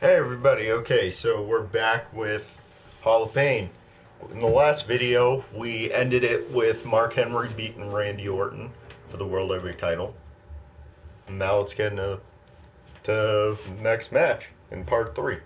Hey everybody, okay, so we're back with Hall of Pain. In the last video, we ended it with Mark Henry beating Randy Orton for the World Heavyweight title. And now let's get into the next match in part 3.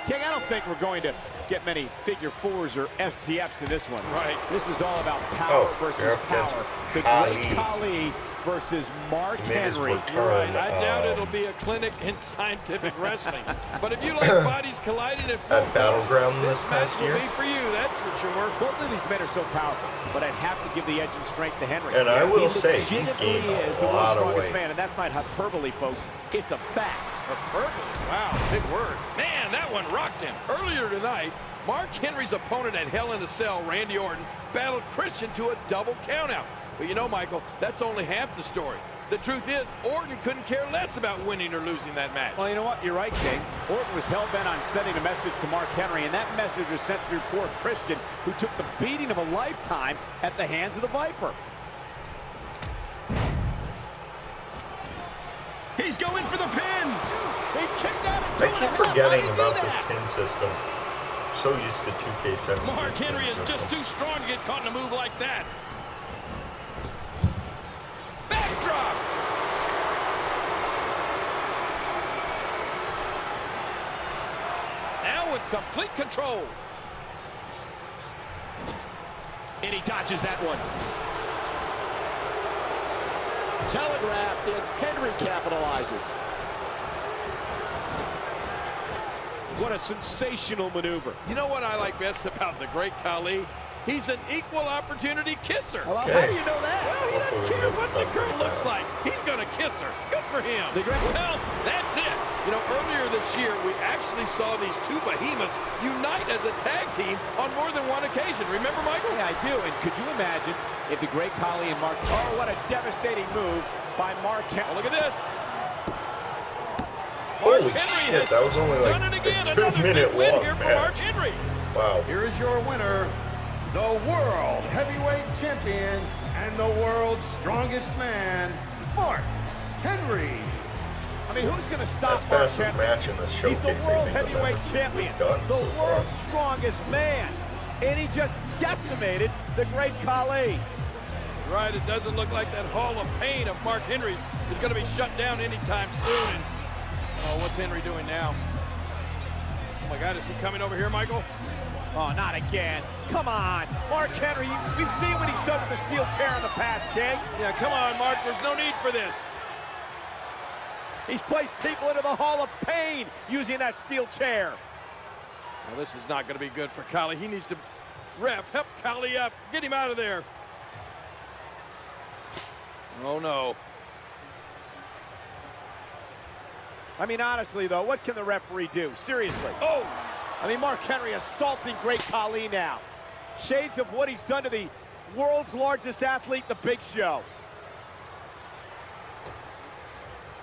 King, I don't think we're going to get many figure fours or STFs in this one. Right. This is all about power versus power. The Great Khali versus Mark Henry. You're right. I doubt it'll be a clinic in scientific wrestling. But if you like bodies colliding at full At Battleground this match past will year, be for you, that's for sure. Both of these men are so powerful, but I'd have to give the edge and strength to Henry. and I will He say he's gained is the a world's lot of strongest weight. man, and that's not hyperbole, folks. It's a fact. Hyperbole. Wow, big word. Man, that one rocked him. Earlier tonight, Mark Henry's opponent at Hell in a Cell, Randy Orton, battled Christian to a double countout. But you know, Michael, that's only half the story. The truth is, Orton couldn't care less about winning or losing that match. Well, you know what? You're right, King. Orton was hell-bent on sending a message to Mark Henry, and that message was sent through poor Christian, who took the beating of a lifetime at the hands of the Viper. He's going for the pin. He kicked out at I 2.5. keep forgetting about this pin system. So used to 2K17. Mark Henry is just too strong to get caught in a move like that. Backdrop. Now with complete control. And he dodges that one. Telegraphed, and Henry capitalizes. What a sensational maneuver. You know what I like best about the Great Khali? He's an equal opportunity kisser. Well, Okay. how do you know that? Well, he doesn't care what the girl looks like. He's going to kiss her. Good for him. Well, that's it. You know, earlier this year, we actually saw these two behemoths unite as a tag team on more than one occasion. Remember, Michael? Yeah, I do. And could you imagine if the Great Khali and Mark... Oh, what a devastating move by Mark Henry. Oh, look at this. Holy Mark Henry shit, has that was only like done it again. a Another 2-minute big win long here for match. Mark Henry. Wow. Here is your winner, the World Heavyweight Champion and the world's strongest man, Mark Henry. I mean, who's going to stop That's Mark fastest Henry? match in the He's showcase. the world I think, I've heavyweight ever champion, done the so far. world's strongest man, and he just decimated the Great Khali. Right, it doesn't look like that Hall of Pain of Mark Henry's is going to be shut down anytime soon. And, oh, what's Henry doing now? Oh, my God, is he coming over here, Michael? Oh, not again. Come on. Mark Henry, we've seen what he's done with the steel chair in the past, King. Yeah, come on, Mark. There's no need for this. He's placed people into the Hall of Pain using that steel chair. Well, this is not going to be good for Khali. He needs to, ref, help Khali up. Get him out of there. Oh, no. I mean, honestly, though, what can the referee do? Seriously. Oh! I mean, Mark Henry assaulting Great Khali now. Shades of what he's done to the world's largest athlete, The Big Show.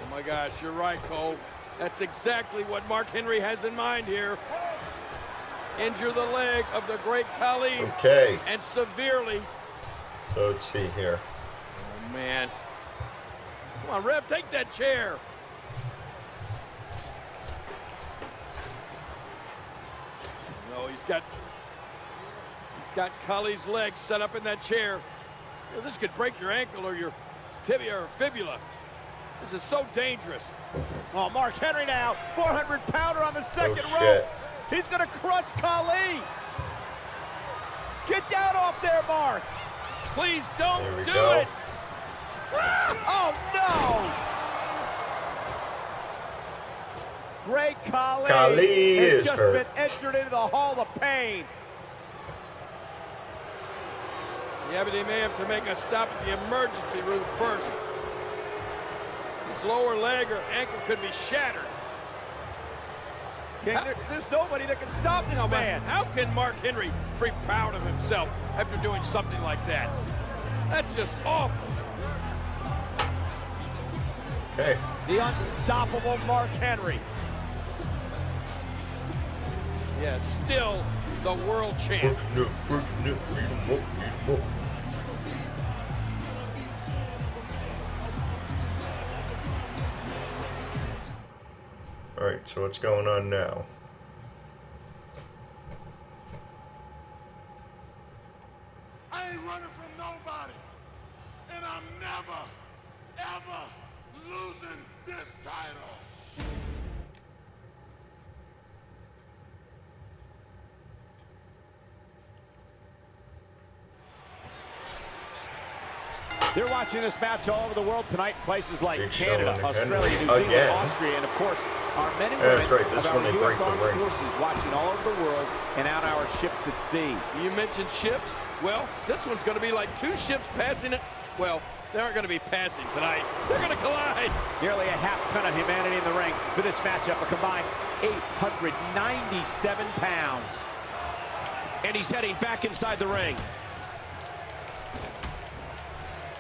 Oh, my gosh, you're right, Cole. That's exactly what Mark Henry has in mind here. Injure the leg of the Great Khali. Okay. And severely. So let's see here. Oh, man. Come on, ref, take that chair. No, he's got Khali's legs set up in that chair. You know, this could break your ankle or your tibia or fibula. This is so dangerous. Oh, Mark Henry now, 400-pounder on the second rope. Shit. He's going to crush Khali. Get down off there, Mark. Please don't There we do go. it. Oh, no. Great Khali has is just hurt. been entered into the Hall of Pain. Yeah, but he may have to make a stop at the emergency room first. His lower leg or ankle could be shattered. King, there's nobody that can stop this No, man. How can Mark Henry be proud of himself after doing something like that? That's just awful. Okay. The unstoppable Mark Henry. Yeah, still the world champ. Alright, so what's going on now? I ain't running from nobody. And I'm never, ever losing this title. They're watching this match all over the world tonight in places like Big Show Canada, and Australia, Henry New Zealand, again. Austria, and of course, our men and Yeah, women that's right. This of one our they U.S. break the Armed ring. Forces watching all over the world and on our ships at sea. You mentioned ships. Well, this one's going to be like two ships passing it. Well, they aren't going to be passing tonight. They're going to collide. Nearly a half-ton of humanity in the ring for this matchup, a combined 897 pounds. And he's heading back inside the ring.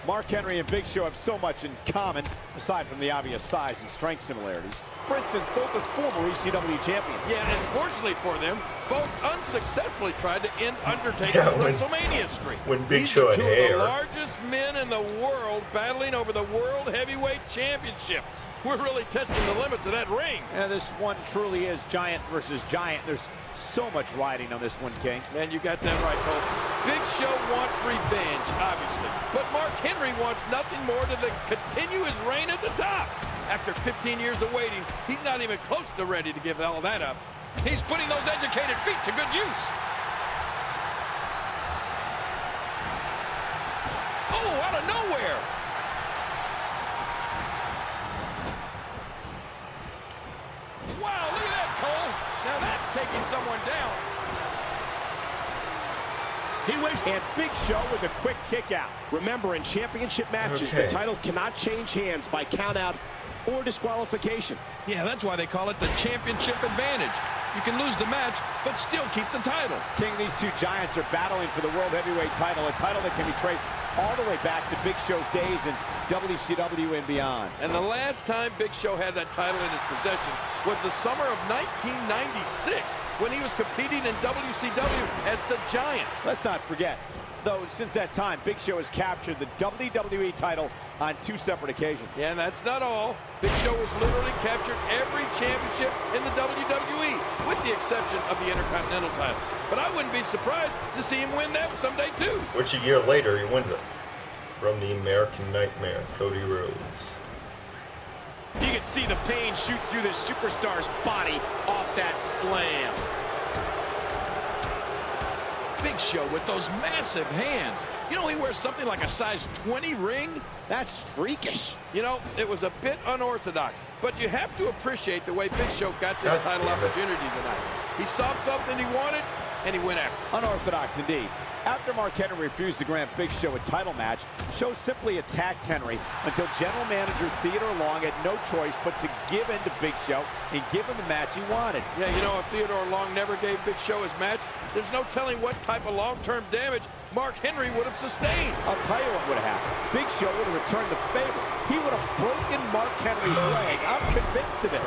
Mark Henry and Big Show have so much in common, aside from the obvious size and strength similarities. For instance, both are former ECW champions. Yeah, and fortunately for them, both unsuccessfully tried to end Undertaker's WrestleMania streak. When Big These Show are had two of hair. the largest men in the world battling over the World Heavyweight Championship. We're really testing the limits of that ring. Yeah, this one truly is giant versus giant. There's so much riding on this one, King. Man, you got that right, Cole. Big Show wants revenge, obviously. But Mark Henry wants nothing more than to continue his reign at the top. After 15 years of waiting, he's not even close to ready to give all that up. He's putting those educated feet to good use. Oh, out of nowhere. Wow, look at that, Cole. Now that's taking someone down. He waits. And Big Show with a quick kick out. Remember, in championship matches, Okay. the title cannot change hands by countout or disqualification. Yeah, that's why they call it the championship advantage. You can lose the match, but still keep the title. King, these two giants are battling for the World Heavyweight title, a title that can be traced all the way back to Big Show's days in WCW and beyond. And the last time Big Show had that title in his possession was the summer of 1996 when he was competing in WCW as the Giant. Let's not forget, though, since that time, Big Show has captured the WWE title on 2 separate occasions. Yeah, and that's not all. Big Show has literally captured every championship in the WWE, with the exception of the Intercontinental title. But I wouldn't be surprised to see him win that someday, too. Which a year later he wins it. From the American Nightmare, Cody Rhodes. You can see the pain shoot through this superstar's body off that slam. Big Show with those massive hands. You know, he wears something like a size 20 ring. That's freakish. You know, it was a bit unorthodox, but you have to appreciate the way Big Show got this God title damn it. opportunity tonight. He saw something he wanted, and he went after it. Unorthodox indeed. After Mark Henry refused to grant Big Show a title match, Show simply attacked Henry until General Manager Theodore Long had no choice but to give in to Big Show and give him the match he wanted. Yeah, you know, if Theodore Long never gave Big Show his match, there's no telling what type of long-term damage Mark Henry would have sustained. I'll tell you what would have happened. Big Show would have returned the favor. He would have broken Mark Henry's leg. I'm convinced of it.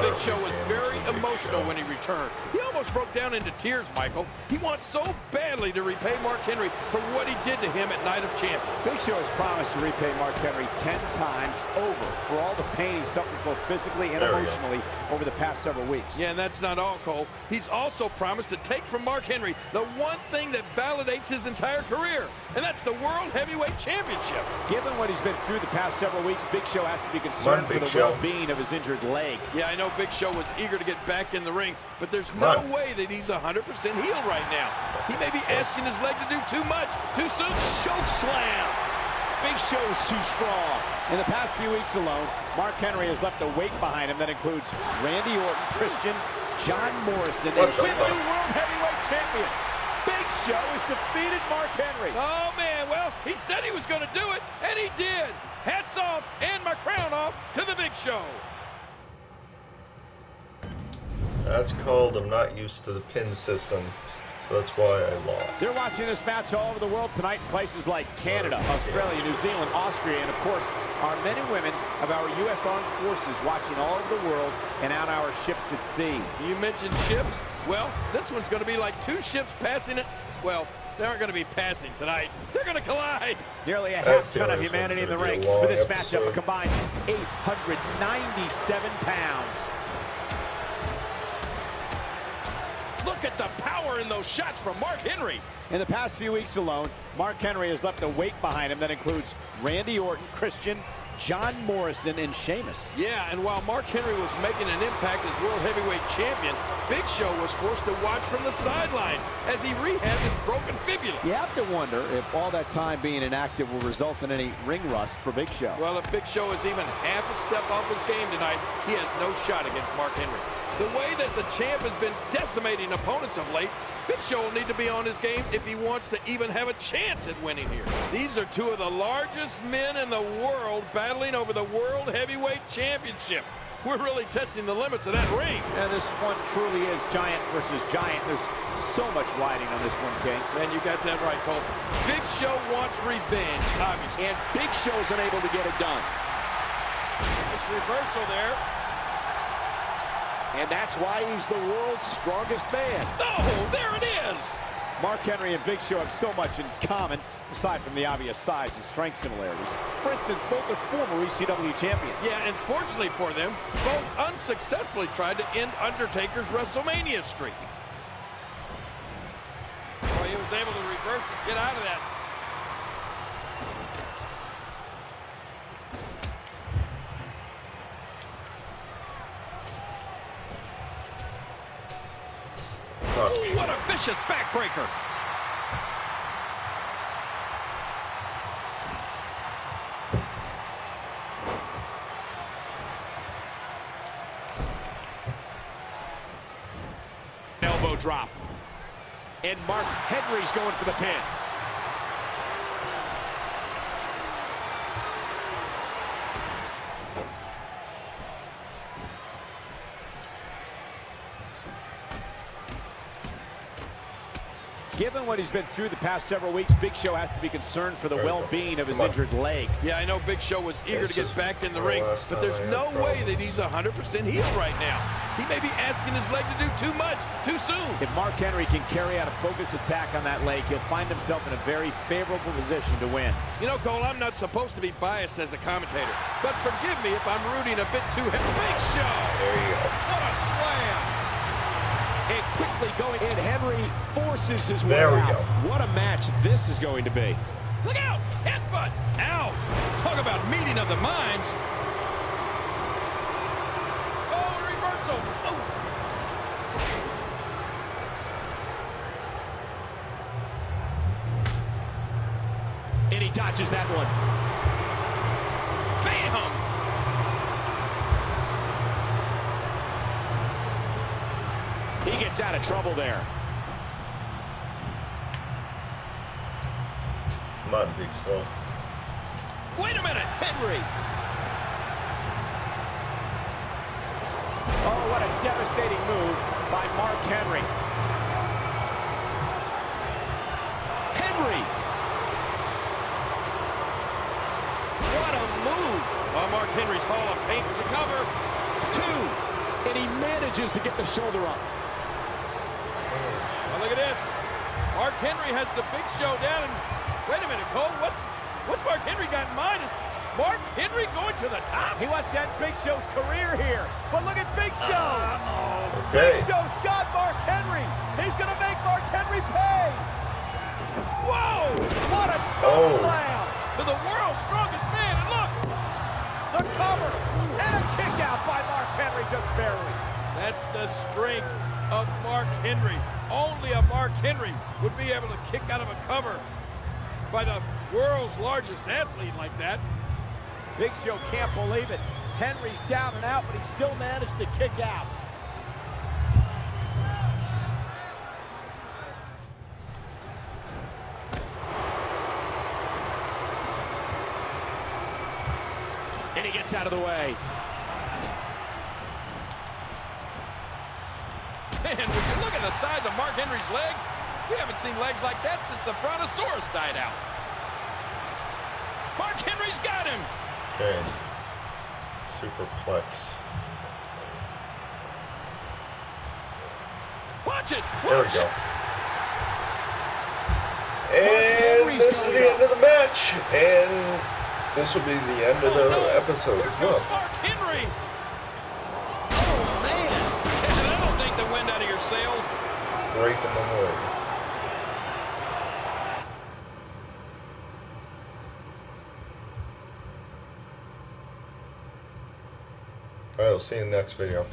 Big Show was very emotional when he returned. He almost broke down into tears, Michael. He wants so badly to repay Mark Henry for what he did to him at Night of Champions. Big Show has promised to repay Mark Henry 10 times over for all the pain he suffered both physically and emotionally over the past several weeks. Yeah, and that's not all, Cole. He's also promised to take from Mark Henry the one thing that validates his entire career, and that's the World Heavyweight Championship. Given what he's been through the past several weeks, Big Show has to be concerned for the well-being of his injured leg. Yeah, I know Big Show was eager to get back in the ring, but there's no way that he's 100% healed right now. He may be asking his leg to do too much, too soon. Choke slam. Big Show's too strong. In the past few weeks alone, Mark Henry has left a wake behind him that includes Randy Orton, Christian, John Morrison, and the new World Heavyweight Champion. Big Show has defeated Mark Henry. Oh, man, well, he said he was going to do it, and he did. Hats off and my crown off to the Big Show. That's called I'm not used to the pin system, so that's why I lost. They're watching this match all over the world tonight in places like Canada, Australia, New Zealand, Austria, and of course, our men and women of our U.S. Armed Forces watching all over the world and on our ships at sea. You mentioned ships. Well, this one's going to be like two ships passing it. Well, they aren't going to be passing tonight. They're going to collide. Nearly a half-ton of humanity in the ring for this matchup, a combined 897 pounds. Look at the power in those shots from Mark Henry. In the past few weeks alone, Mark Henry has left a wake behind him that includes Randy Orton, Christian, John Morrison, and Sheamus. Yeah, and while Mark Henry was making an impact as World Heavyweight Champion, Big Show was forced to watch from the sidelines as he rehabbed his broken fibula. You have to wonder if all that time being inactive will result in any ring rust for Big Show. Well, if Big Show is even half a step off his game tonight, he has no shot against Mark Henry. The way that the champ has been decimating opponents of late, Big Show will need to be on his game if he wants to even have a chance at winning here. These are two of the largest men in the world battling over the World Heavyweight Championship. We're really testing the limits of that ring. And this one truly is giant versus giant. There's so much riding on this one, King. Man, you got that right, Cole. Big Show wants revenge, obviously. And Big Show's unable to get it done. Nice reversal there. And that's why he's the world's strongest man. Oh, there it is! Mark Henry and Big Show have so much in common, aside from the obvious size and strength similarities. For instance, both are former ECW champions. Yeah, and fortunately for them, both unsuccessfully tried to end Undertaker's WrestleMania streak. Boy, he was able to reverse and get out of that. Ooh, what a vicious backbreaker. Elbow drop. And Mark Henry's going for the pin. Given what he's been through the past several weeks, Big Show has to be concerned for the well-being of his injured leg. Yeah, I know Big Show was eager to get back in the ring, but there's no way that he's 100% healed right now. He may be asking his leg to do too much, too soon. If Mark Henry can carry out a focused attack on that leg, he'll find himself in a very favorable position to win. You know, Cole, I'm not supposed to be biased as a commentator, but forgive me if I'm rooting a bit too heavy. Big Show! There you go. What a slam! And quickly going in, Henry forces his way There we out. go. What a match this is going to be. Look out! Headbutt! Out! Talk about meeting of the minds. Oh, reversal! Oh! And he dodges that one. Bam! He gets out of trouble there. Come on, Big Show. Wait a minute! Henry. Oh, what a devastating move by Mark Henry. Henry. What a move. Oh, Mark Henry's Hall of Paint was a cover. 2. And he manages to get the shoulder up. Well, look at this. Mark Henry has the Big Show down. And wait a minute, Cole. What's Mark Henry got in mind? Is Mark Henry going to the top? He wants to end Big Show's career here. But look at Big Show. Okay. Big Show's got Mark Henry. He's going to make Mark Henry pay. Whoa! What a choke slam. To the world's strongest man. And look, The cover. And a kick out by Mark Henry, just barely. that's the strength of Mark Henry. Only a Mark Henry would be able to kick out of a cover by the world's largest athlete like that. Big Show can't believe it. Henry's down and out, but he still managed to kick out. And he gets out of the way. Man, would you look at the size of Mark Henry's legs? We haven't seen legs like that since the Brontosaurus died out. Mark Henry's got him. Okay. Superplex. Watch it. There we Watch go. it. And this is the end of the match. And this will be the end of the episode Here as well. comes Mark Henry. Oh, man. And I don't think the wind out of your sails. breaking the wood. Alright, we'll see you in the next video.